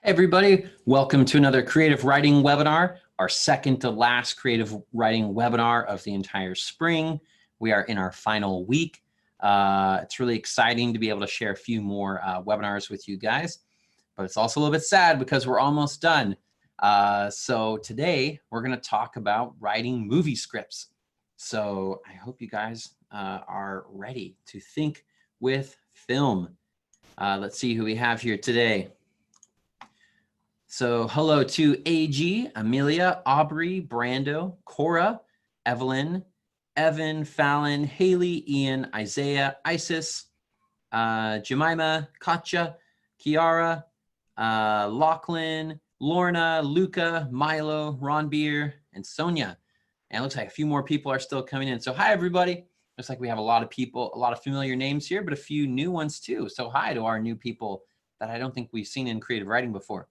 Hey everybody, welcome to another creative writing webinar, our second to last creative writing webinar of the entire spring. We are in our final week. It's really exciting to be able to share a few more webinars with you guys, but it's also a little bit sad because we're almost done. So today we're going to talk about writing movie scripts. So I hope you guys are ready to think with film. Let's see who we have here today. So hello to AG, Amelia, Aubrey, Brando, Cora, Evelyn, Evan, Fallon, Haley, Ian, Isaiah, Isis, Jemima, Katja, Kiara, Lachlan, Lorna, Luca, Milo, Ron Beer, and Sonia. And it looks like a few more people are still coming in. So hi, everybody. Looks like we have a lot of people, a lot of familiar names here, but a few new ones too. So hi to our new people that I don't think we've seen in creative writing before.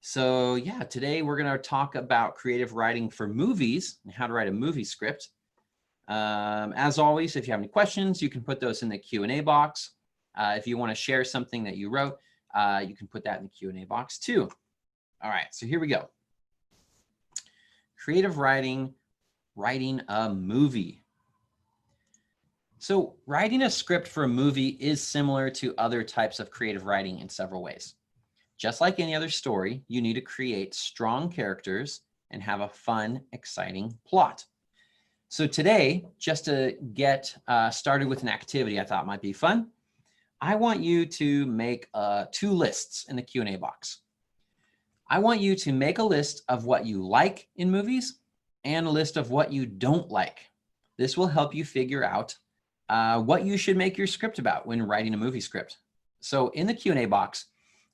So yeah, today we're going to talk about creative writing for movies and how to write a movie script. As always, if you have any questions, you can put those in the Q&A box. If you want to share something that you wrote, you can put that in the Q&A box too. All right, so here we go. Creative writing, writing a movie. So writing a script for a movie is similar to other types of creative writing in several ways. Just like any other story, you need to create strong characters and have a fun, exciting plot. So today, just to get started with an activity I thought might be fun, I want you to make 2 lists in the Q&A box. I want you to make a list of what you like in movies and a list of what you don't like. This will help you figure out what you should make your script about when writing a movie script. So in the Q&A box,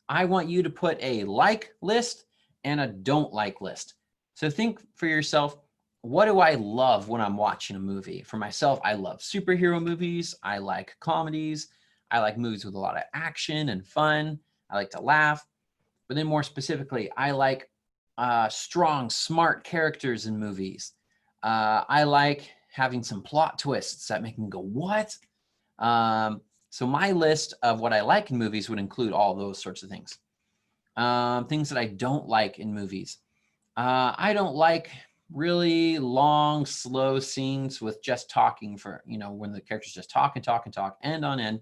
I want you to put a like list and a don't like list. So think for yourself, what do I love when I'm watching a movie? For myself, I love superhero movies. I like comedies. I like movies with a lot of action and fun. I like to laugh. But then more specifically, I like strong, smart characters in movies. I like having some plot twists that make me go, what? So my list of what I like in movies would include all those sorts of things. Things that I don't like in movies. I don't like really long, slow scenes with just talking for, when the characters just talk and talk and talk, end on end,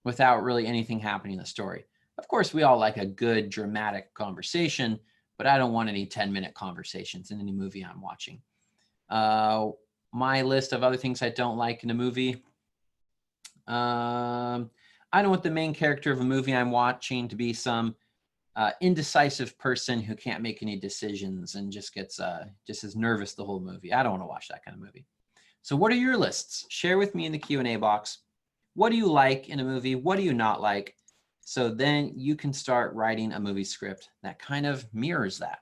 without really anything happening in the story. Of course, we all like a good dramatic conversation, but I don't want any 10-minute conversations in any movie I'm watching. My list of other things I don't like in a movie. I don't want the main character of a movie I'm watching to be some indecisive person who can't make any decisions and just gets just is nervous the whole movie. I don't want to watch that kind of movie. So what are your lists? Share with me in the Q&A box. What do you like in a movie? What do you not like? So then you can start writing a movie script that kind of mirrors that.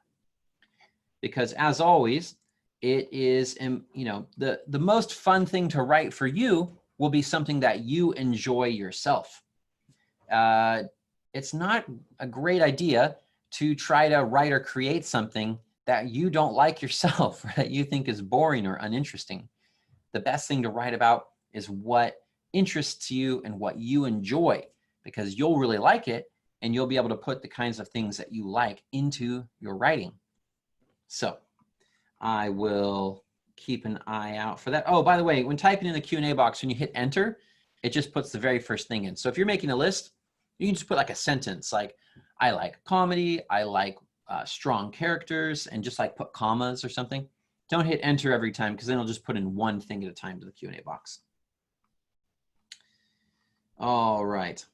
Because as always, it is, the most fun thing to write for you will be something that you enjoy yourself. It's not a great idea to try to write or create something that you don't like yourself, or that you think is boring or uninteresting. The best thing to write about is what interests you and what you enjoy, because you'll really like it and you'll be able to put the kinds of things that you like into your writing. So I will keep an eye out for that. Oh, by the way, when typing in the Q&A box, when you hit enter, it just puts the very first thing in. So if you're making a list, you can just put like a sentence like, I like comedy, I like strong characters, and just like put commas or something. Don't hit enter every time, because then it'll just put in one thing at a time to the Q&A box. All right.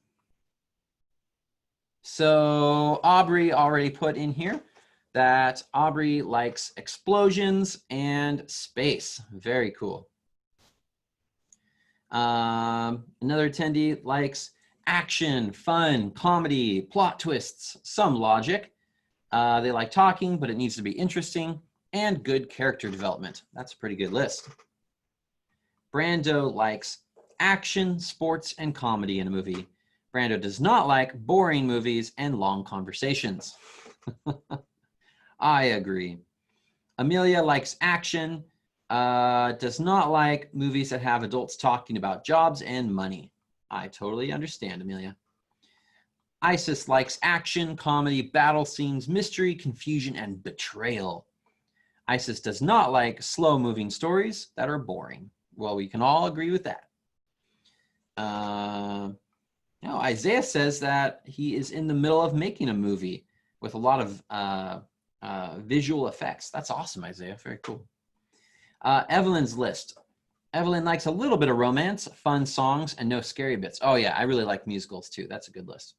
So Aubrey already put in here that Aubrey likes explosions and space. Very cool. Another attendee likes action, fun, comedy, plot twists, some logic. They like talking, but it needs to be interesting, and good character development. That's a pretty good list. Brando likes action, sports, and comedy in a movie. Brando does not like boring movies and long conversations. I agree. Amelia likes action, does not like movies that have adults talking about jobs and money. I totally understand, Amelia. Isis likes action, comedy, battle scenes, mystery, confusion, and betrayal. Isis does not like slow-moving stories that are boring. Well, we can all agree with that. Now, Isaiah says that he is in the middle of making a movie with a lot of visual effects. That's awesome, Isaiah. Very cool. Evelyn's list. Evelyn likes a little bit of romance, fun songs, and no scary bits. Oh, yeah, I really like musicals, too. That's a good list.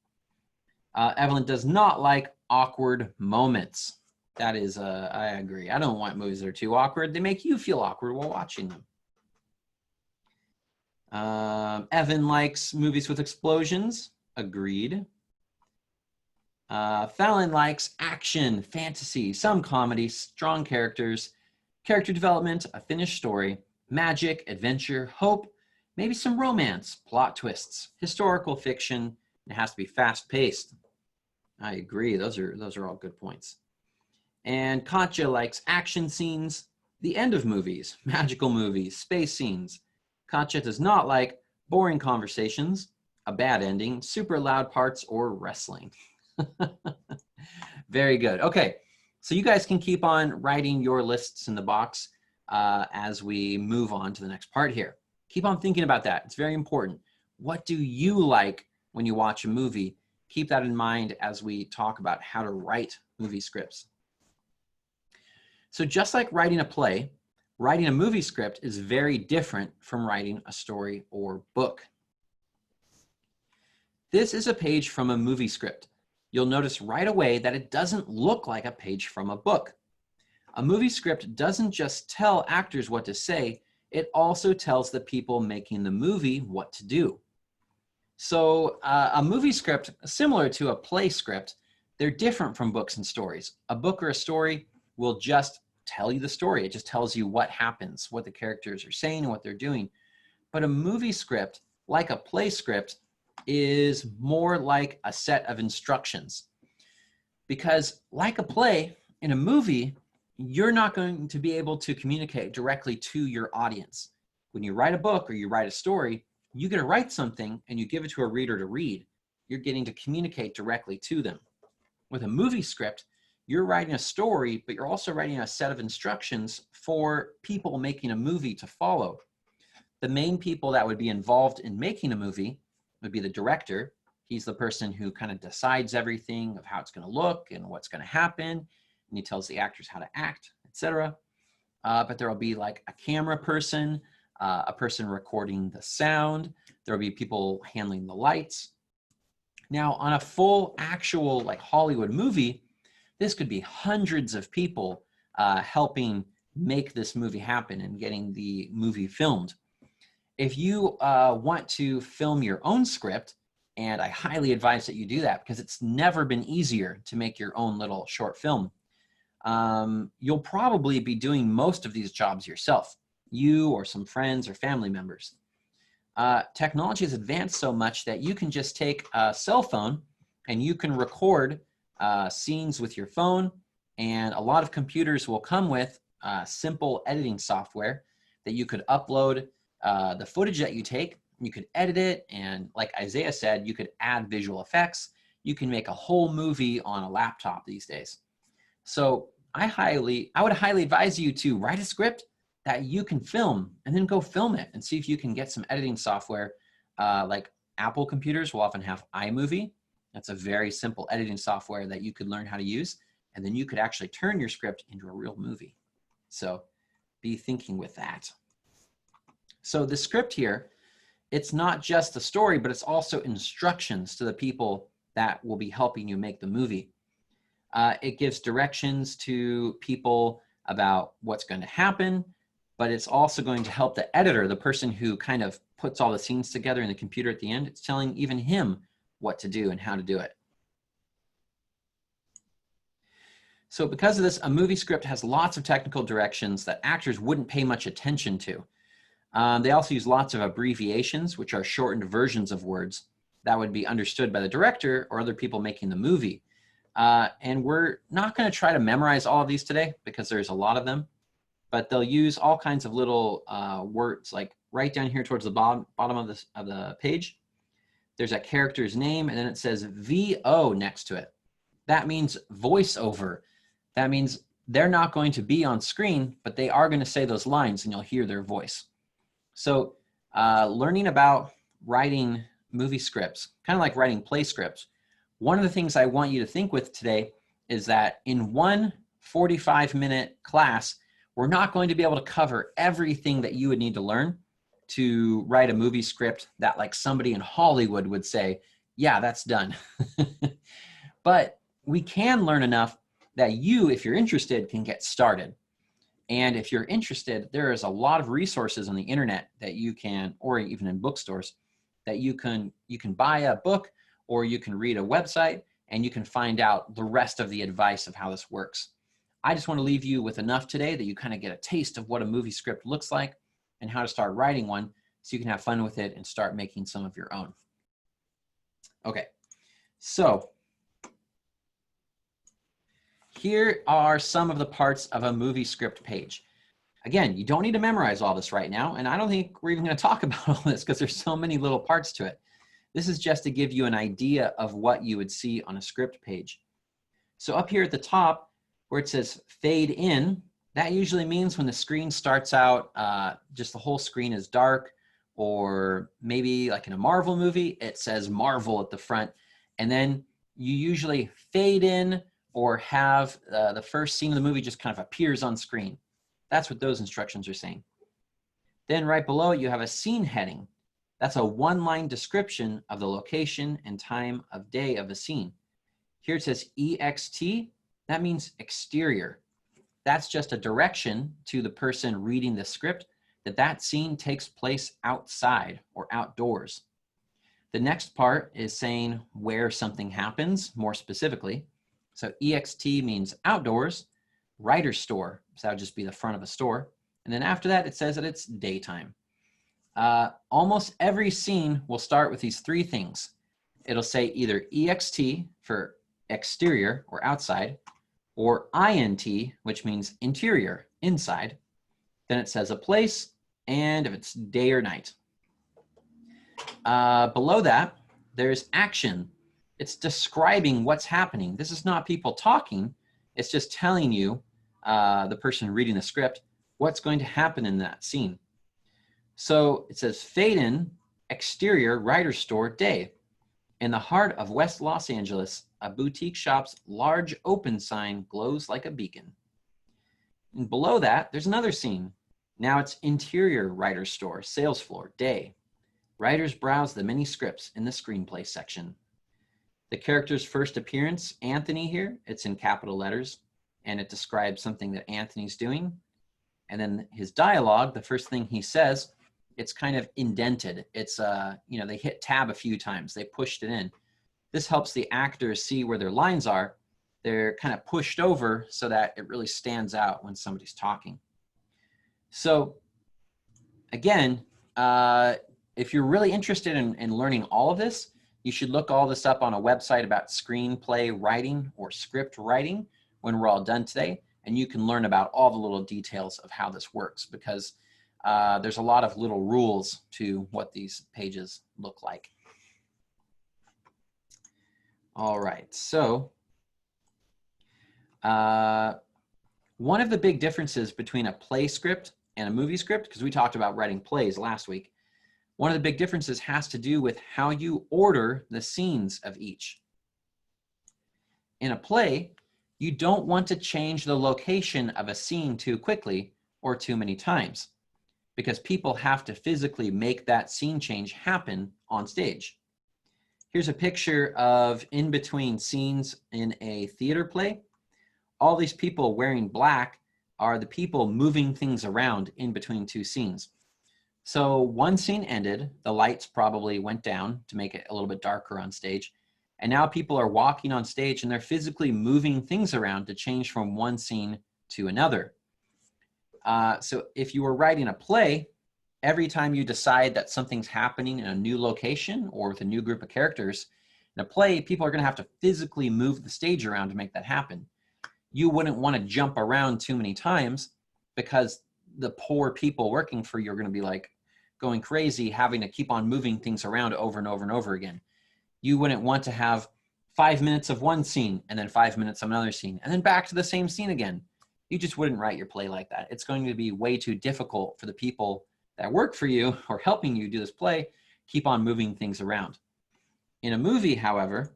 Evelyn does not like awkward moments. That is, I agree. I don't want movies that are too awkward. They make you feel awkward while watching them. Evan likes movies with explosions. Agreed. Fallon likes action, fantasy, some comedy, strong characters, character development, a finished story, magic, adventure, hope, maybe some romance, plot twists, historical fiction. It has to be fast-paced. I agree. Those are all good points. And Katja likes action scenes, the end of movies, magical movies, space scenes. Katja does not like boring conversations, a bad ending, super loud parts, or wrestling. Very good. Okay, so you guys can keep on writing your lists in the box as we move on to the next part here. Keep on thinking about that. It's very important. What do you like when you watch a movie? Keep that in mind as we talk about how to write movie scripts. So just like writing a play, writing a movie script is very different from writing a story or book. This is a page from a movie script. You'll notice right away that it doesn't look like a page from a book. A movie script doesn't just tell actors what to say, it also tells the people making the movie what to do. So a movie script, similar to a play script, they're different from books and stories. A book or a story will just tell you the story. It just tells you what happens, what the characters are saying and what they're doing. But a movie script, like a play script, is more like a set of instructions. Because like a play, in a movie, you're not going to be able to communicate directly to your audience. When you write a book or you write a story, you get to write something and you give it to a reader to read. You're getting to communicate directly to them. With a movie script, you're writing a story, but you're also writing a set of instructions for people making a movie to follow. The main people that would be involved in making a movie would be the director. He's the person who kind of decides everything of how it's going to look and what's going to happen. And he tells the actors how to act, etc. But there will be like a camera person, a person recording the sound. There will be people handling the lights. Now, on a full actual like Hollywood movie, this could be hundreds of people helping make this movie happen and getting the movie filmed. If you want to film your own script, and I highly advise that you do that because it's never been easier to make your own little short film, you'll probably be doing most of these jobs yourself, you or some friends or family members. Technology has advanced so much that you can just take a cell phone and you can record scenes with your phone, and a lot of computers will come with simple editing software that you could upload the footage that you take. You could edit it, and like Isaiah said, you could add visual effects. You can make a whole movie on a laptop these days. So I would highly advise you to write a script that you can film and then go film it and see if you can get some editing software. Like Apple computers will often have iMovie. That's a very simple editing software that you could learn how to use, and then you could actually turn your script into a real movie. So be thinking with that. So the script here, it's not just a story, but it's also instructions to the people that will be helping you make the movie. It gives directions to people about what's going to happen, but it's also going to help the editor, the person who kind of puts all the scenes together in the computer at the end. It's telling even him what to do and how to do it. So because of this, a movie script has lots of technical directions that actors wouldn't pay much attention to. They also use lots of abbreviations, which are shortened versions of words that would be understood by the director or other people making the movie. And we're not going to try to memorize all of these today because there's a lot of them, but they'll use all kinds of little words, like right down here towards the bottom of the page. there's a character's name, and then it says VO next to it. That means voiceover. That means they're not going to be on screen, but they are going to say those lines and you'll hear their voice. So learning about writing movie scripts, kind of like writing play scripts, one of the things I want you to think with today is that in one 45-minute class, we're not going to be able to cover everything that you would need to learn to write a movie script that like somebody in Hollywood would say, yeah, that's done. But we can learn enough that you, if you're interested, can get started. And if you're interested, there is a lot of resources on the internet that you can, or even in bookstores, that you can buy a book or you can read a website and you can find out the rest of the advice of how this works. I just want to leave you with enough today that you kind of get a taste of what a movie script looks like and how to start writing one so you can have fun with it and start making some of your own. Okay, so here are some of the parts of a movie script page. Again, you don't need to memorize all this right now, and I don't think we're even going to talk about all this because there's so many little parts to it. This is just to give you an idea of what you would see on a script page. So up here at the top, where it says fade in, that usually means when the screen starts out, just the whole screen is dark, or maybe like in a Marvel movie, it says Marvel at the front, and then you usually fade in or have the first scene of the movie just kind of appears on screen. That's what those instructions are saying. Then right below it, you have a scene heading. That's a one-line description of the location and time of day of a scene. Here it says EXT, that means exterior. That's just a direction to the person reading the script that that scene takes place outside or outdoors. The next part is saying where something happens, more specifically. So EXT means outdoors, writer's store, so that would just be the front of a store. And then after that, it says that it's daytime. Almost every scene will start with these three things. It'll say either EXT for exterior or outside, or INT, which means interior, inside. Then it says a place, and if it's day or night. Below that, there's action. It's describing what's happening. This is not people talking. It's just telling you, the person reading the script, what's going to happen in that scene. So it says fade in, exterior, writer's store, day. In the heart of West Los Angeles, a boutique shop's large open sign glows like a beacon. And below that, there's another scene. Now it's interior, writer's store, sales floor, day. Writers browse the many scripts in the screenplay section. The character's first appearance, Anthony here, it's in capital letters, and it describes something that Anthony's doing. And then his dialogue, the first thing he says, it's kind of indented. It's, they hit tab a few times. They pushed it in. This helps the actors see where their lines are. They're kind of pushed over so that it really stands out when somebody's talking. So again, if you're really interested in learning all of this, you should look all this up on a website about screenplay writing or script writing when we're all done today. And you can learn about all the little details of how this works, because there's a lot of little rules to what these pages look like. All right, so one of the big differences between a play script and a movie script, because we talked about writing plays last week, one of the big differences has to do with how you order the scenes of each. In a play, you don't want to change the location of a scene too quickly or too many times, because people have to physically make that scene change happen on stage. Here's a picture of in between scenes in a theater play. All these people wearing black are the people moving things around in between two scenes. So one scene ended, the lights probably went down to make it a little bit darker on stage. And now people are walking on stage and they're physically moving things around to change from one scene to another. So if you were writing a play, every time you decide that something's happening in a new location or with a new group of characters, in a play, people are going to have to physically move the stage around to make that happen. You wouldn't want to jump around too many times, because the poor people working for you are going to be like, going crazy, having to keep on moving things around over and over and over again. You wouldn't want to have 5 minutes of one scene and then 5 minutes of another scene and then back to the same scene again. You just wouldn't write your play like that. It's going to be way too difficult for the people that work for you or helping you do this play, keep on moving things around. In a movie, however,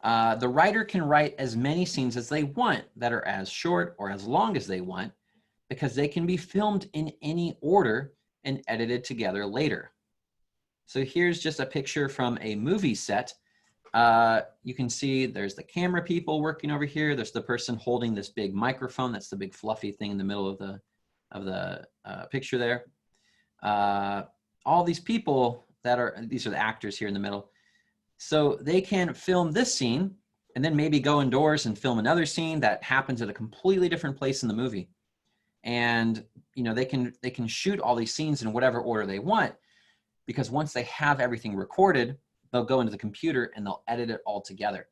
the writer can write as many scenes as they want that are as short or as long as they want, because they can be filmed in any order and edited together later. So here's just a picture from a movie set. You can see there's the camera people working over here. There's the person holding this big microphone. That's the big fluffy thing in the middle of the picture there. All these people these are the actors here in the middle. So they can film this scene and then maybe go indoors and film another scene that happens at a completely different place in the movie. And they can shoot all these scenes in whatever order they want, because once they have everything recorded, they'll go into the computer and they'll edit it all together.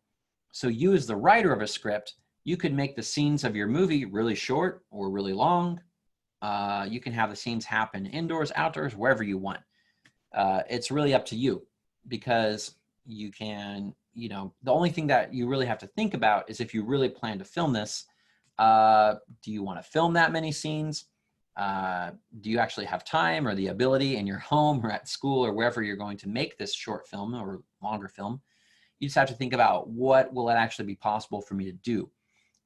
So you, as the writer of a script, you could make the scenes of your movie really short or really long. You can have the scenes happen indoors, outdoors, wherever you want. It's really up to you, because you can, the only thing that you really have to think about is if you really plan to film this, do you want to film that many scenes? Do you actually have time or the ability in your home or at school or wherever you're going to make this short film or longer film? You just have to think about what will it actually be possible for me to do.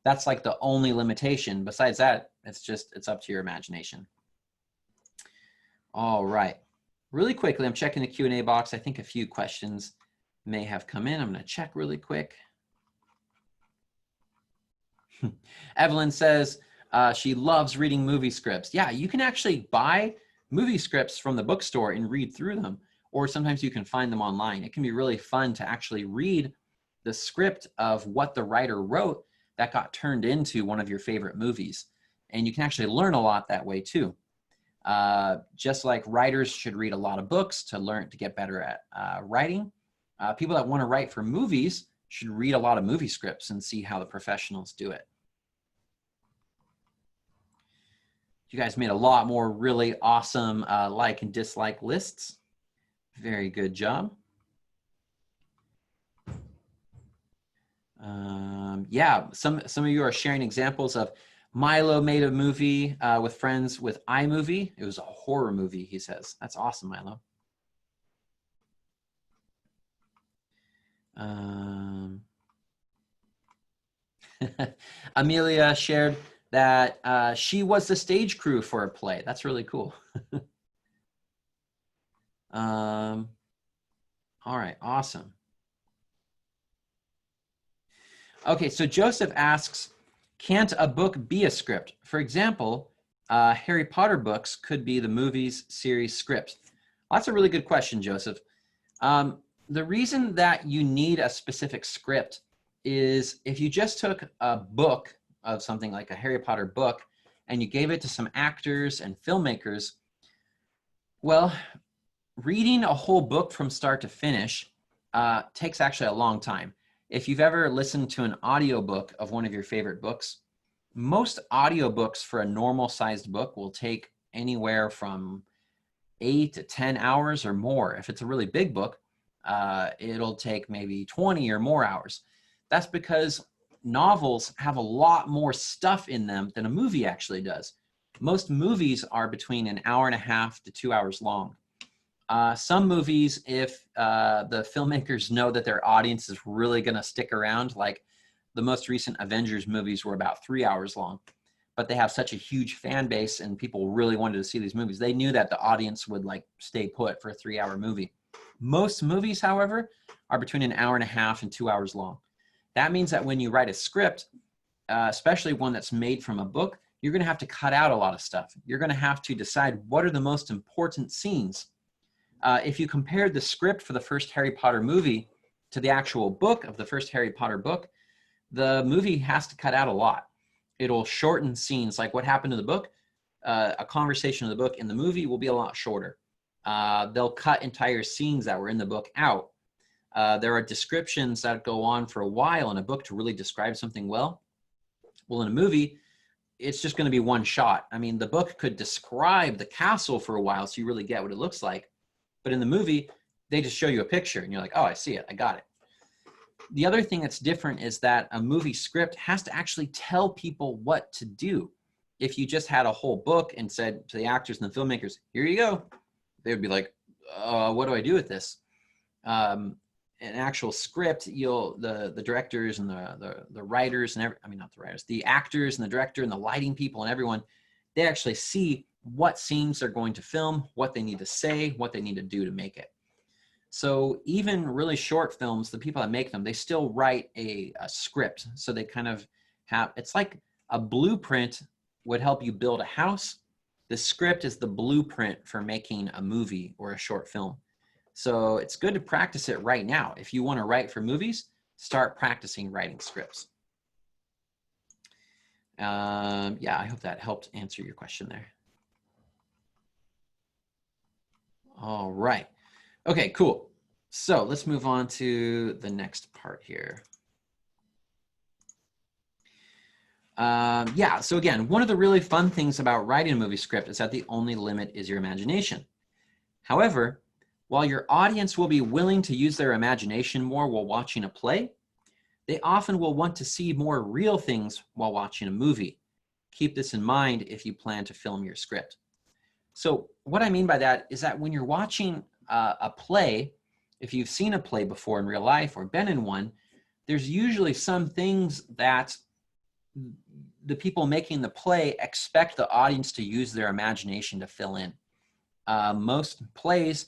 That's like the only limitation. Besides that, it's up to your imagination. All right. Really quickly, I'm checking the Q&A box. I think a few questions may have come in. I'm going to check really quick. Evelyn says she loves reading movie scripts. Yeah, you can actually buy movie scripts from the bookstore and read through them, or sometimes you can find them online. It can be really fun to actually read the script of what the writer wrote that got turned into one of your favorite movies. And you can actually learn a lot that way too. Just like writers should read a lot of books to get better at writing, people that want to write for movies should read a lot of movie scripts and see how the professionals do it. You guys made a lot more really awesome like and dislike lists. Very good job. Yeah, some of you are sharing examples of Milo made a movie with friends with iMovie. It was a horror movie, he says. That's awesome, Milo. Amelia shared that she was the stage crew for a play. That's really cool. All right, awesome. Okay, so Joseph asks, can't a book be a script? For example, Harry Potter books could be the movies series script. Well, that's a really good question, Joseph. The reason that you need a specific script is if you just took a book of something like a Harry Potter book and you gave it to some actors and filmmakers, well, reading a whole book from start to finish takes actually a long time. If you've ever listened to an audiobook of one of your favorite books, most audiobooks for a normal sized book will take anywhere from 8 to 10 hours or more. If it's a really big book, it'll take maybe 20 or more hours. That's because novels have a lot more stuff in them than a movie actually does. Most movies are between an hour and a half to 2 hours long. Some movies, if the filmmakers know that their audience is really going to stick around, like the most recent Avengers movies were about 3 hours long, but they have such a huge fan base and people really wanted to see these movies. They knew that the audience would like stay put for a 3-hour movie. Most movies, however, are between an hour and a half and 2 hours long. That means that when you write a script, especially one that's made from a book, you're going to have to cut out a lot of stuff. You're going to have to decide what are the most important scenes. If you compared the script for the first Harry Potter movie to the actual book of the first Harry Potter book, the movie has to cut out a lot. It'll shorten scenes. Like what happened in the book, a conversation in the book in the movie will be a lot shorter. They'll cut entire scenes that were in the book out. There are descriptions that go on for a while in a book to really describe something well. Well, in a movie, it's just going to be one shot. I mean, the book could describe the castle for a while so you really get what it looks like. But in the movie, they just show you a picture and you're like, oh, I see it. I got it. The other thing that's different is that a movie script has to actually tell people what to do. If you just had a whole book and said to the actors and the filmmakers, here you go, they would be like, what do I do with this? An actual script, the directors and the writers and not the writers, the actors and the director and the lighting people and everyone, they actually see what scenes they're going to film, what they need to say, what they need to do to make it. So even really short films, the people that make them, they still write a script. So they kind of have, it's like a blueprint would help you build a house. The script is the blueprint for making a movie or a short film. So it's good to practice it right now. If you want to write for movies, start practicing writing scripts. Yeah, I hope that helped answer your question there. All right. Okay, cool. So let's move on to the next part here. Yeah, so again, one of the really fun things about writing a movie script is that the only limit is your imagination. However, while your audience will be willing to use their imagination more while watching a play, they often will want to see more real things while watching a movie. Keep this in mind if you plan to film your script. So what I mean by that is that when you're watching a play, if you've seen a play before in real life or been in one, there's usually some things that the people making the play expect the audience to use their imagination to fill in. Most plays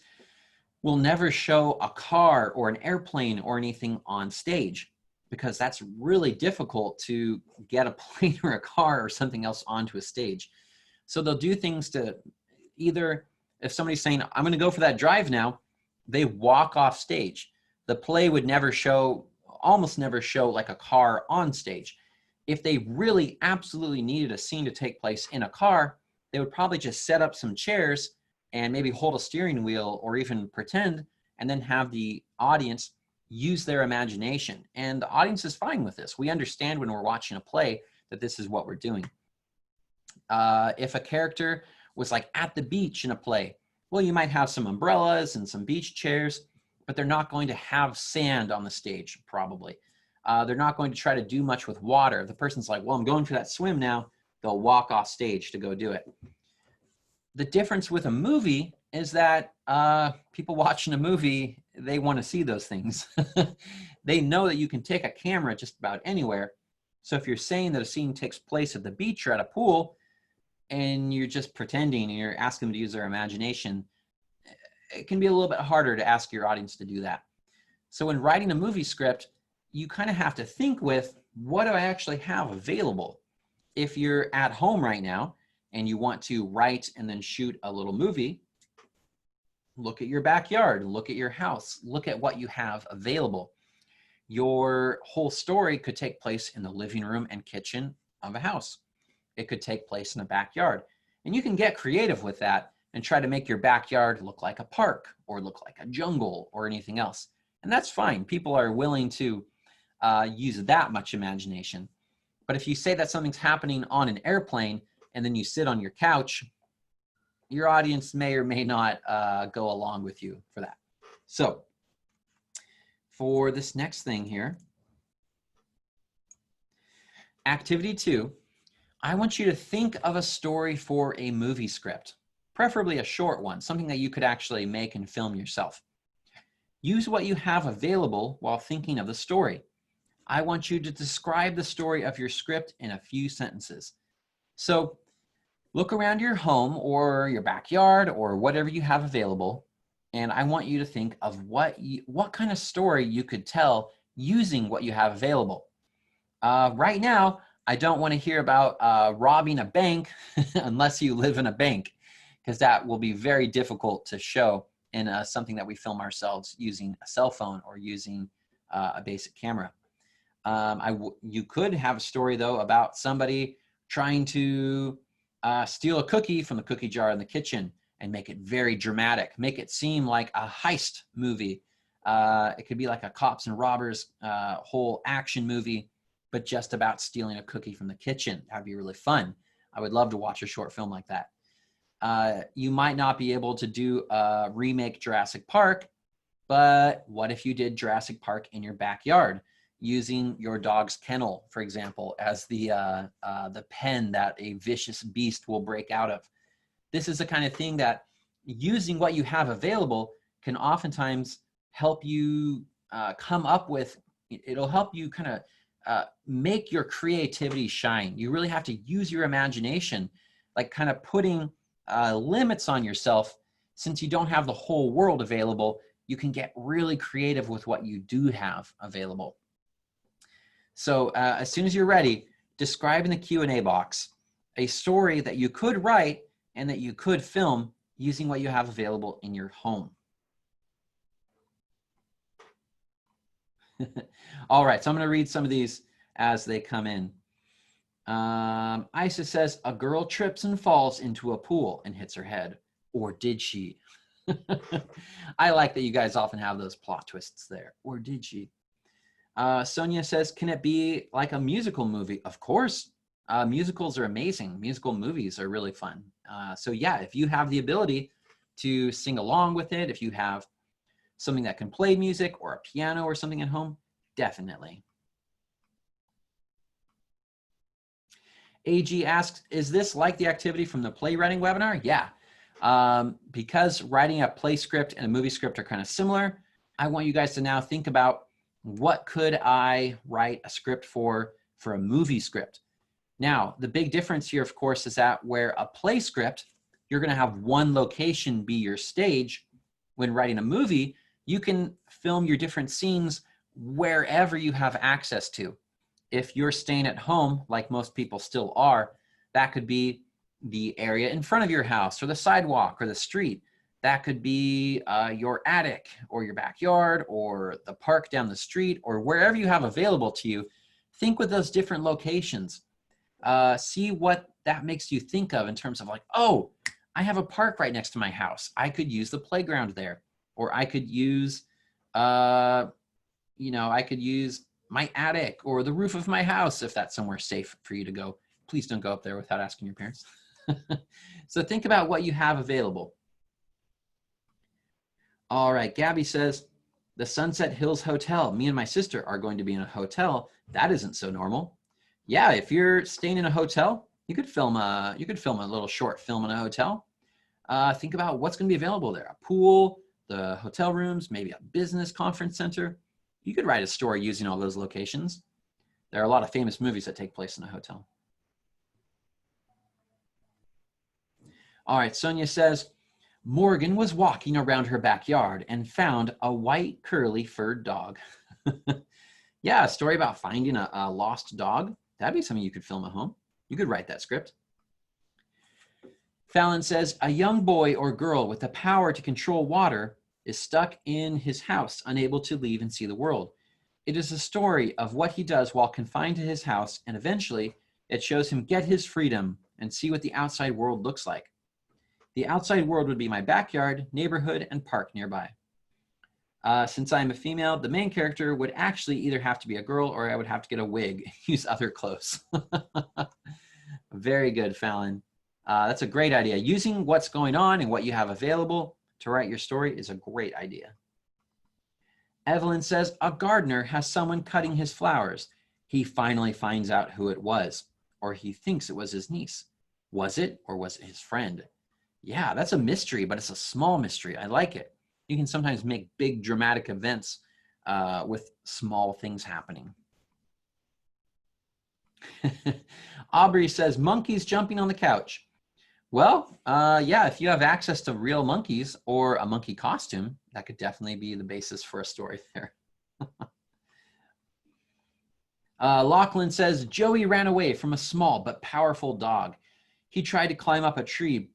will never show a car or an airplane or anything on stage because that's really difficult to get a plane or a car or something else onto a stage. So they'll do things to either, if somebody's saying, I'm going to go for that drive now, they walk off stage. The play would never show, almost never show like a car on stage. If they really absolutely needed a scene to take place in a car, they would probably just set up some chairs and maybe hold a steering wheel or even pretend, and then have the audience use their imagination. And the audience is fine with this. We understand when we're watching a play that this is what we're doing. If a character was like at the beach in a play, well, you might have some umbrellas and some beach chairs, but they're not going to have sand on the stage, probably. They're not going to try to do much with water. If the person's like, well, I'm going for that swim now, they'll walk off stage to go do it. The difference with a movie is that people watching a movie, they want to see those things. They know that you can take a camera just about anywhere. So if you're saying that a scene takes place at the beach or at a pool, and you're just pretending and you're asking them to use their imagination, it can be a little bit harder to ask your audience to do that. So when writing a movie script, you kind of have to think with, what do I actually have available? If you're at home right now and you want to write and then shoot a little movie, look at your backyard, look at your house, look at what you have available. Your whole story could take place in the living room and kitchen of a house. It could take place in a backyard. And you can get creative with that and try to make your backyard look like a park or look like a jungle or anything else. And that's fine. People are willing to use that much imagination. But if you say that something's happening on an airplane and then you sit on your couch, your audience may or may not go along with you for that. So for this next thing here, activity 2, I want you to think of a story for a movie script, preferably a short one, something that you could actually make and film yourself. Use what you have available while thinking of the story. I want you to describe the story of your script in a few sentences. So look around your home or your backyard or whatever you have available, and I want you to think of what kind of story you could tell using what you have available. Right now, I don't want to hear about robbing a bank unless you live in a bank, because that will be very difficult to show in something that we film ourselves using a cell phone or using a basic camera. You could have a story, though, about somebody trying to steal a cookie from the cookie jar in the kitchen and make it very dramatic, make it seem like a heist movie. It could be like a cops and robbers whole action movie. but just about stealing a cookie from the kitchen. That'd be really fun. I would love to watch a short film like that. You might not be able to do a remake Jurassic Park, but what if you did Jurassic Park in your backyard using your dog's kennel, for example, as the pen that a vicious beast will break out of? This is the kind of thing that using what you have available can oftentimes help you come up with. It'll help you kind of make your creativity shine. You really have to use your imagination, like kind of putting limits on yourself. Since you don't have the whole world available, you can get really creative with what you do have available. So as soon as you're ready, describe in the Q&A box a story that you could write and that you could film using what you have available in your home. All right, so I'm going to read some of these as they come in. Isa says, a girl trips and falls into a pool and hits her head. Or did she? I like that you guys often have those plot twists there. Or did she? Sonia says, can it be like a musical movie? Of course. Musicals are amazing. Musical movies are really fun. So yeah, if you have the ability to sing along with it, if you have something that can play music or a piano or something at home, definitely. AG asks, is this like the activity from the playwriting webinar? Yeah. Because writing a play script and a movie script are kind of similar, I want you guys to now think about, what could I write a script for a movie script? Now, the big difference here, of course, is that where a play script, you're going to have one location be your stage. When writing a movie, you can film your different scenes wherever you have access to. If you're staying at home, like most people still are, that could be the area in front of your house or the sidewalk or the street. That could be your attic or your backyard or the park down the street or wherever you have available to you. Think with those different locations. See what that makes you think of in terms of like, oh, I have a park right next to my house. I could use the playground there. Or I could use, I could use my attic or the roof of my house if that's somewhere safe for you to go. Please don't go up there without asking your parents. So think about what you have available. All right, Gabby says, the Sunset Hills Hotel. Me and my sister are going to be in a hotel. That isn't so normal. Yeah, if you're staying in a hotel, you could film a little short film in a hotel. Think about what's going to be available there. A pool, the hotel rooms, maybe a business conference center. You could write a story using all those locations. There are a lot of famous movies that take place in a hotel. All right, Sonia says, Morgan was walking around her backyard and found a white curly furred dog. Yeah, a story about finding a lost dog. That'd be something you could film at home. You could write that script. Fallon says, a young boy or girl with the power to control water is stuck in his house, unable to leave and see the world. It is a story of what he does while confined to his house, and eventually it shows him get his freedom and see what the outside world looks like. The outside world would be my backyard, neighborhood, and park nearby. Since I'm a female, the main character would actually either have to be a girl or I would have to get a wig, use other clothes. Very good, Fallon. That's a great idea. Using what's going on and what you have available to write your story is a great idea. Evelyn says, a gardener has someone cutting his flowers. He finally finds out who it was, or he thinks it was his niece. Was it, or was it his friend? Yeah, that's a mystery, but it's a small mystery. I like it. You can sometimes make big dramatic events with small things happening. Aubrey says, monkeys jumping on the couch. Well, yeah, if you have access to real monkeys or a monkey costume, that could definitely be the basis for a story there. Lachlan says, Joey ran away from a small but powerful dog. He tried to climb up a tree,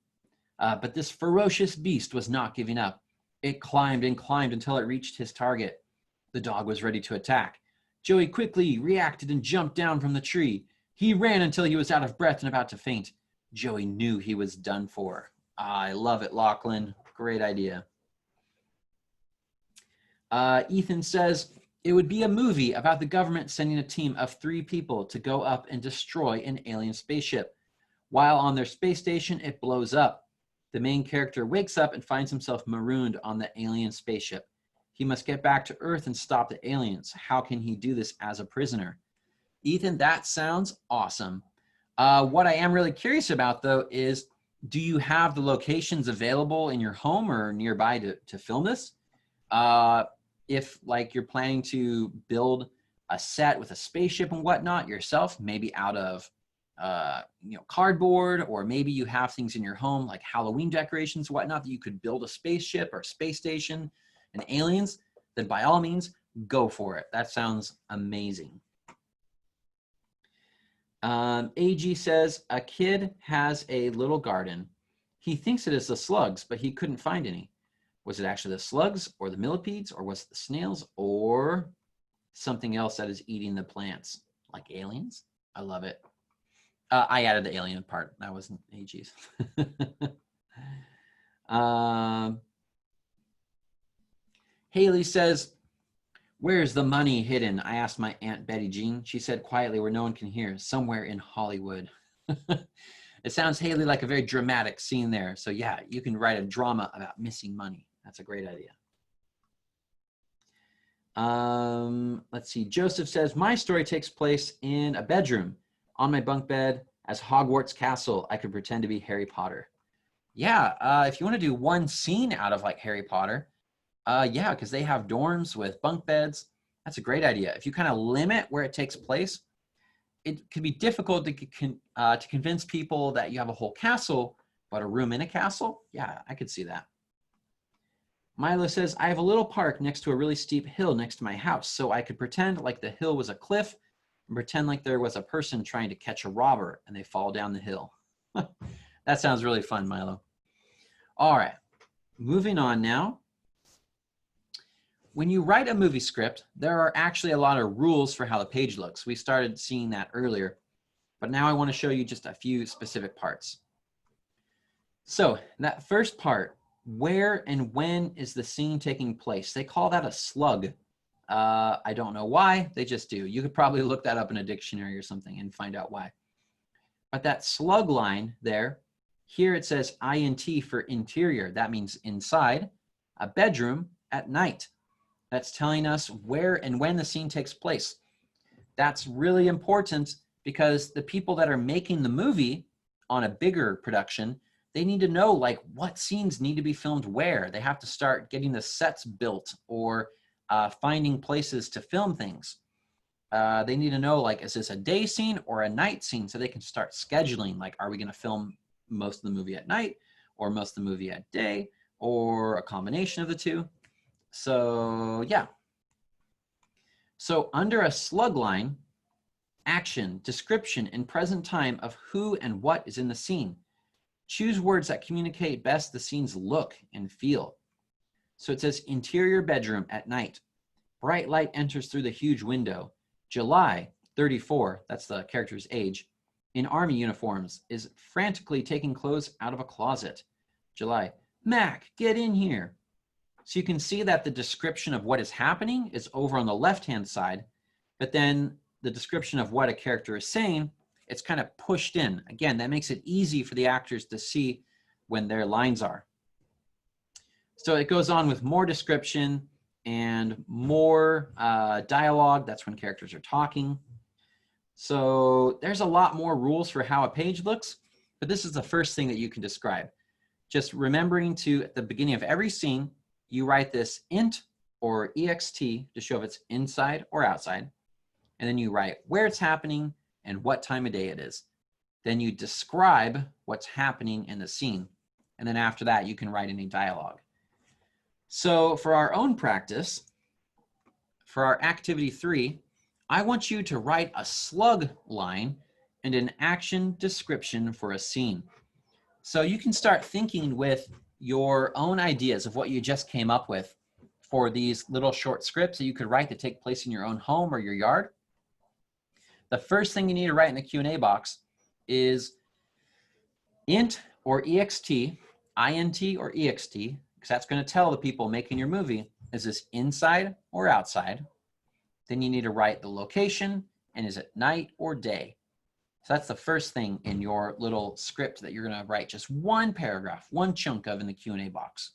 but this ferocious beast was not giving up. It climbed and climbed until it reached his target. The dog was ready to attack. Joey quickly reacted and jumped down from the tree. He ran until he was out of breath and about to faint. Joey knew he was done for. I love it, Lachlan. Great idea. Ethan says, It would be a movie about the government sending a team of 3 people to go up and destroy an alien spaceship. While on their space station, it blows up. The main character wakes up and finds himself marooned on the alien spaceship. He must get back to Earth and stop the aliens. How can he do this as a prisoner? Ethan, that sounds awesome. What I am really curious about, though, is do you have the locations available in your home or nearby to film this? If like you're planning to build a set with a spaceship and whatnot yourself, maybe out of cardboard, or maybe you have things in your home like Halloween decorations, whatnot, that you could build a spaceship or space station and aliens, then by all means, go for it. That sounds amazing. AG says, a kid has a little garden. He thinks it is the slugs, but he couldn't find any. Was it actually the slugs or the millipedes, or was it the snails, or something else that is eating the plants, like aliens? I love it. I added the alien part. That wasn't AG's. Haley says, where's the money hidden? I asked my Aunt Betty Jean. She said quietly, where no one can hear, somewhere in Hollywood. It sounds, Haley, like a very dramatic scene there. So yeah, you can write a drama about missing money. That's a great idea. Let's see. Joseph says, my story takes place in a bedroom. On my bunk bed as Hogwarts Castle, I could pretend to be Harry Potter. Yeah, if you want to do one scene out of like Harry Potter, yeah, because they have dorms with bunk beds. That's a great idea. If you kind of limit where it takes place, it can be difficult to convince people that you have a whole castle, but a room in a castle, yeah, I could see that. Milo says, I have a little park next to a really steep hill next to my house, so I could pretend like the hill was a cliff and pretend like there was a person trying to catch a robber and they fall down the hill. That sounds really fun, Milo. All right, moving on now. When you write a movie script, there are actually a lot of rules for how the page looks. We started seeing that earlier, but now I want to show you just a few specific parts. So that first part, where and when is the scene taking place? They call that a slug. I don't know why, they just do. You could probably look that up in a dictionary or something and find out why. But that slug line there, here it says INT for interior. That means inside, a bedroom at night. That's telling us where and when the scene takes place. That's really important because the people that are making the movie on a bigger production, they need to know like what scenes need to be filmed where. They have to start getting the sets built or finding places to film things. They need to know like, is this a day scene or a night scene, so they can start scheduling, like, are we gonna film most of the movie at night or most of the movie at day or a combination of the two? So yeah. So under a slug line, action, description, and present time of who and what is in the scene. Choose words that communicate best the scene's look and feel. So it says interior bedroom at night. Bright light enters through the huge window. July, 34, that's the character's age, in army uniforms, is frantically taking clothes out of a closet. July, Mac, get in here. So you can see that the description of what is happening is over on the left-hand side, but then the description of what a character is saying, it's kind of pushed in. Again, that makes it easy for the actors to see when their lines are. So it goes on with more description and more dialogue. That's when characters are talking. So there's a lot more rules for how a page looks, but this is the first thing that you can describe. Just remembering to, at the beginning of every scene, you write this int or ext to show if it's inside or outside. And then you write where it's happening and what time of day it is. Then you describe what's happening in the scene. And then after that, you can write any dialogue. So for our own practice, for our activity 3, I want you to write a slug line and an action description for a scene. So you can start thinking with your own ideas of what you just came up with for these little short scripts that you could write that take place in your own home or your yard. The first thing you need to write in the Q&A box is int or ext, int or ext, because that's going to tell the people making your movie, is this inside or outside? Then you need to write the location, and is it night or day? So that's the first thing in your little script that you're gonna write just one paragraph, one chunk of in the Q&A box.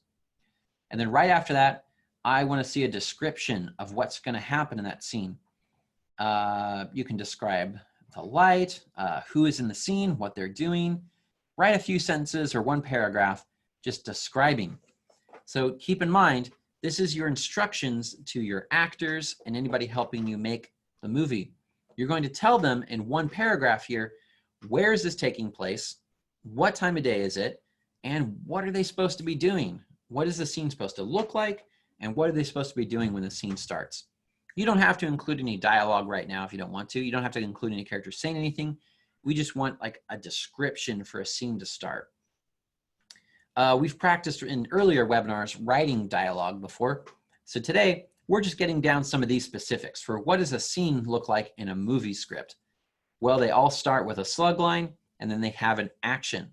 And then right after that, I wanna see a description of what's gonna happen in that scene. You can describe the light, who is in the scene, what they're doing. Write a few sentences or one paragraph just describing. So keep in mind, this is your instructions to your actors and anybody helping you make the movie. You're going to tell them in one paragraph here, where is this taking place? What time of day is it? And what are they supposed to be doing? What is the scene supposed to look like? And what are they supposed to be doing when the scene starts? You don't have to include any dialogue right now if you don't want to. You don't have to include any characters saying anything. We just want like a description for a scene to start. We've practiced in earlier webinars writing dialogue before. So today, we're just getting down some of these specifics for what does a scene look like in a movie script? Well, they all start with a slug line and then they have an action.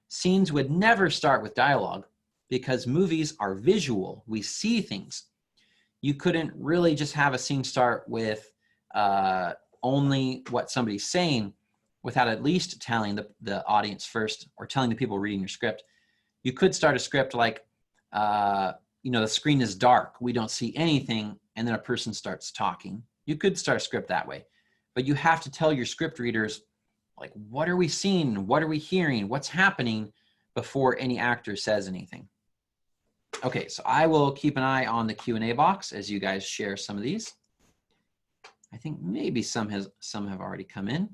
Scenes would never start with dialogue because movies are visual. We see things. You couldn't really just have a scene start with only what somebody's saying without at least telling the audience first or telling the people reading your script. You could start a script like, the screen is dark, we don't see anything, and then a person starts talking. You could start a script that way, but you have to tell your script readers, like, what are we seeing? What are we hearing? What's happening before any actor says anything? Okay, so I will keep an eye on the Q&A box as you guys share some of these. I think maybe some have already come in.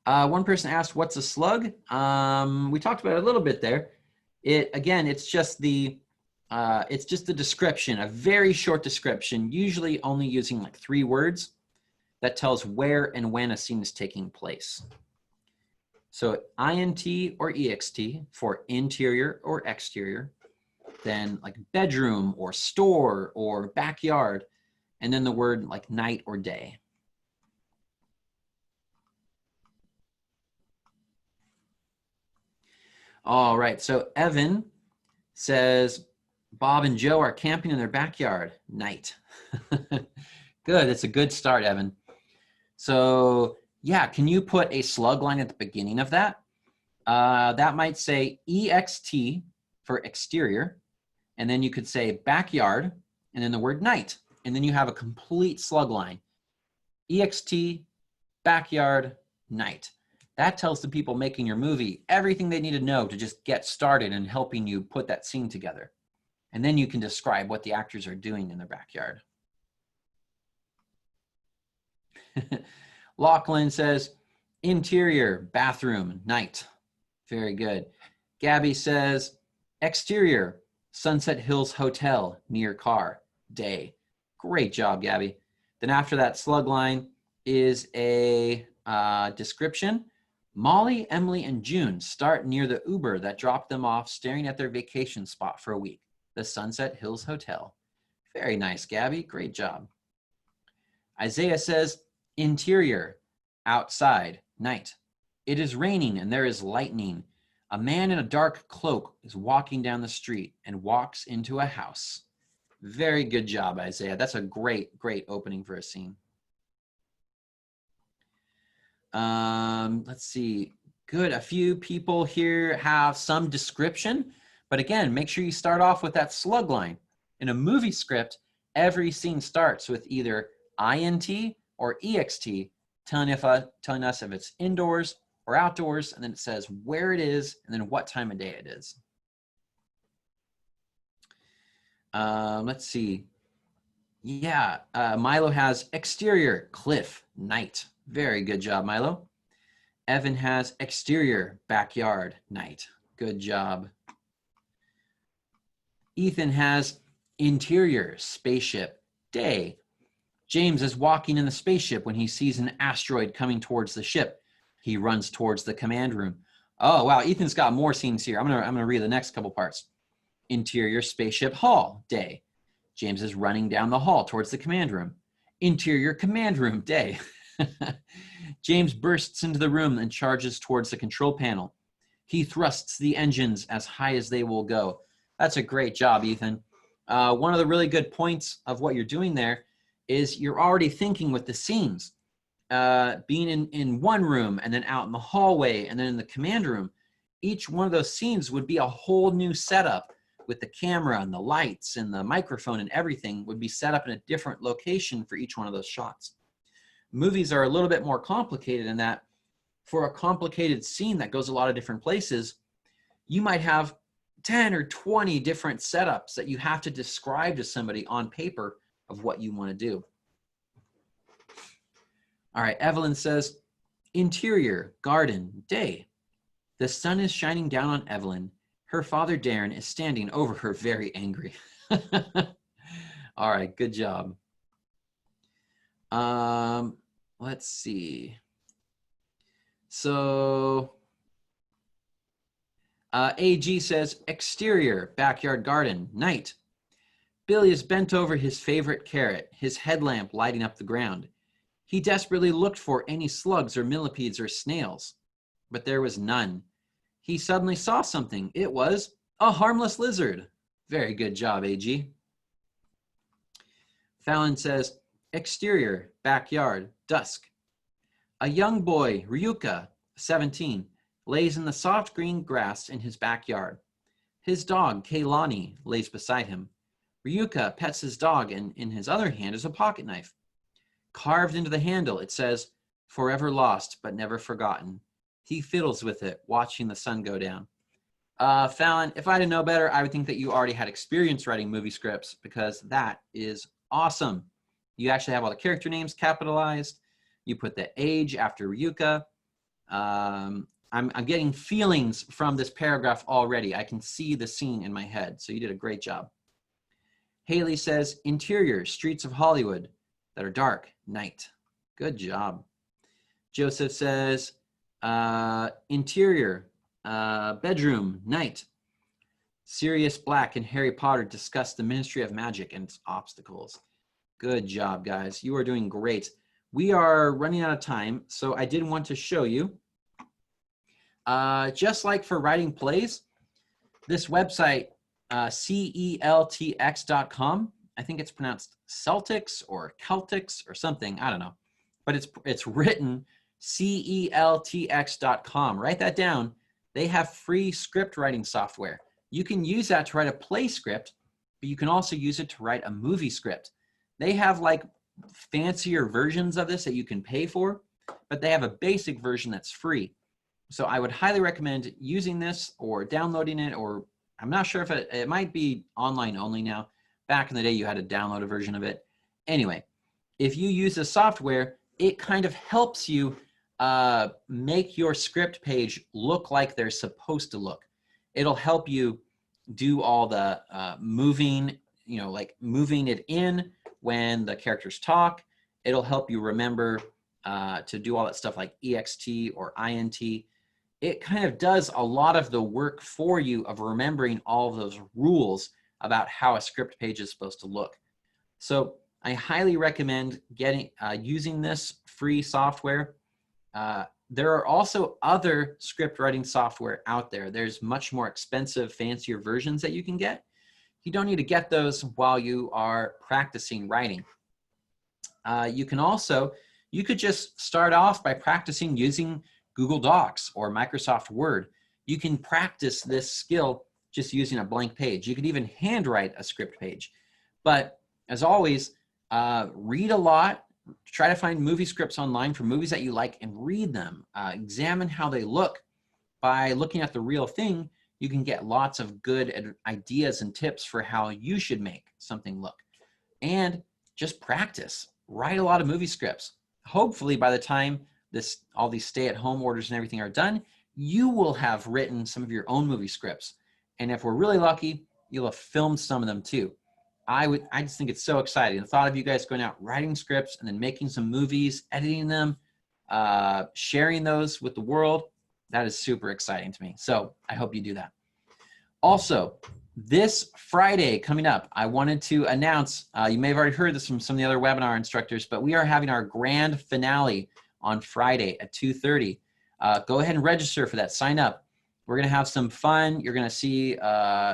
One person asked, what's a slug? We talked about it a little bit there. It's just the description, a very short description, usually only using like 3 words that tells where and when a scene is taking place. So INT or EXT for interior or exterior, then like bedroom or store or backyard, and then the word like night or day. All right, so Evan says, Bob and Joe are camping in their backyard, night. Good, it's a good start, Evan. So yeah, can you put a slug line at the beginning of that? That might say EXT for exterior, and then you could say backyard, and then the word night, and then you have a complete slug line. EXT, backyard, night. That tells the people making your movie everything they need to know to just get started and helping you put that scene together. And then you can describe what the actors are doing in their backyard. Lachlan says, interior, bathroom, night. Very good. Gabby says, exterior, Sunset Hills Hotel, near car, day. Great job, Gabby. Then after that slug line is a description. Molly, Emily, and June start near the Uber that dropped them off staring at their vacation spot for a week, the Sunset Hills Hotel. Very nice, Gabby. Great job. Isaiah says, interior, outside, night. It is raining and there is lightning. A man in a dark cloak is walking down the street and walks into a house. Very good job, Isaiah. That's a great, great opening for a scene. Let's see. Good. A few people here have some description, but again, make sure you start off with that slug line. In a movie script, every scene starts with either INT or EXT, telling us if it's indoors or outdoors, and then it says where it is and then what time of day it is. Let's see. Yeah, Milo has exterior, cliff, night. Very good job, Milo. Evan has exterior, backyard, night. Good job. Ethan has interior, spaceship, day. James is walking in the spaceship when he sees an asteroid coming towards the ship. He runs towards the command room. Oh, wow, Ethan's got more scenes here. I'm gonna read the next couple parts. Interior, spaceship, hall, day. James is running down the hall towards the command room. Interior, command room, day. James bursts into the room and charges towards the control panel. He thrusts the engines as high as they will go. That's a great job, Ethan. One of the really good points of what you're doing there is you're already thinking with the scenes. Being in one room and then out in the hallway and then in the command room, each one of those scenes would be a whole new setup with the camera and the lights and the microphone and everything would be set up in a different location for each one of those shots. Movies are a little bit more complicated in that for a complicated scene that goes a lot of different places, you might have 10 or 20 different setups that you have to describe to somebody on paper of what you want to do. All right, Evelyn says, interior, garden, day. The sun is shining down on Evelyn. Her father, Darren, is standing over her very angry. All right, good job. Let's see. So AG says, exterior, backyard garden, night. Billy is bent over his favorite carrot, his headlamp lighting up the ground. He desperately looked for any slugs or millipedes or snails, but there was none. He suddenly saw something. It was a harmless lizard. Very good job, AG. Fallon says, exterior, backyard, dusk. A young boy, Ryuka, 17, lays in the soft green grass in his backyard. His dog, Keilani, lays beside him. Ryuka pets his dog, and in his other hand is a pocket knife. Carved into the handle, it says, forever lost but never forgotten. He fiddles with it, watching the sun go down. Fallon, if I didn't know better, I would think that you already had experience writing movie scripts because that is awesome. You actually have all the character names capitalized. You put the age after Ryuka. I'm getting feelings from this paragraph already. I can see the scene in my head, so you did a great job. Haley says, interior, streets of Hollywood that are dark, night. Good job. Joseph says, interior, bedroom, night. Sirius Black and Harry Potter discuss the Ministry of Magic and its obstacles. Good job, guys. You are doing great. We are running out of time, so I did want to show you. Just like for writing plays, this website, CELTX.com, I think it's pronounced Celtics or Celtics or something, I don't know. But it's written CELTX.com. Write that down. They have free script writing software. You can use that to write a play script, but you can also use it to write a movie script. They have like fancier versions of this that you can pay for, but they have a basic version that's free. So I would highly recommend using this or downloading it, or I'm not sure if it might be online only now. Back in the day, you had to download a version of it. Anyway, if you use the software, it kind of helps you make your script page look like they're supposed to look. It'll help you do all the moving, like moving it in when the characters talk. It'll help you remember to do all that stuff like EXT or INT. It kind of does a lot of the work for you of remembering all of those rules about how a script page is supposed to look. So I highly recommend using this free software. There are also other script writing software out there. There's much more expensive, fancier versions that you can get. You don't need to get those while you are practicing writing. You could just start off by practicing using Google Docs or Microsoft Word. You can practice this skill just using a blank page. You could even handwrite a script page. But as always, read a lot. Try to find movie scripts online for movies that you like and read them. Examine how they look. By looking at the real thing, you can get lots of good ideas and tips for how you should make something look. And just practice. Write a lot of movie scripts. Hopefully by the time all these stay-at-home orders and everything are done, you will have written some of your own movie scripts. And if we're really lucky, you'll have filmed some of them too. I just think it's so exciting. The thought of you guys going out writing scripts and then making some movies, editing them, sharing those with the world, that is super exciting to me. So I hope you do that. Also, this Friday coming up, I wanted to announce, you may have already heard this from some of the other webinar instructors, but we are having our grand finale on Friday at 2:30. Go ahead and register for that. Sign up. We're going to have some fun. You're going to see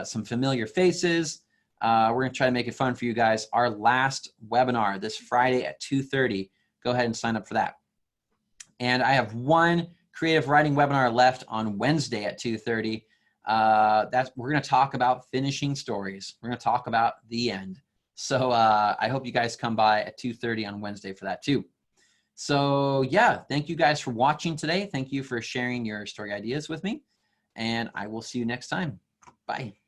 some familiar faces. We're going to try to make it fun for you guys. Our last webinar this Friday at 2:30. Go ahead and sign up for that. And I have one creative writing webinar left on Wednesday at 2:30. We're going to talk about finishing stories. We're going to talk about the end. So I hope you guys come by at 2:30 on Wednesday for that too. So yeah, thank you guys for watching today. Thank you for sharing your story ideas with me. And I will see you next time. Bye.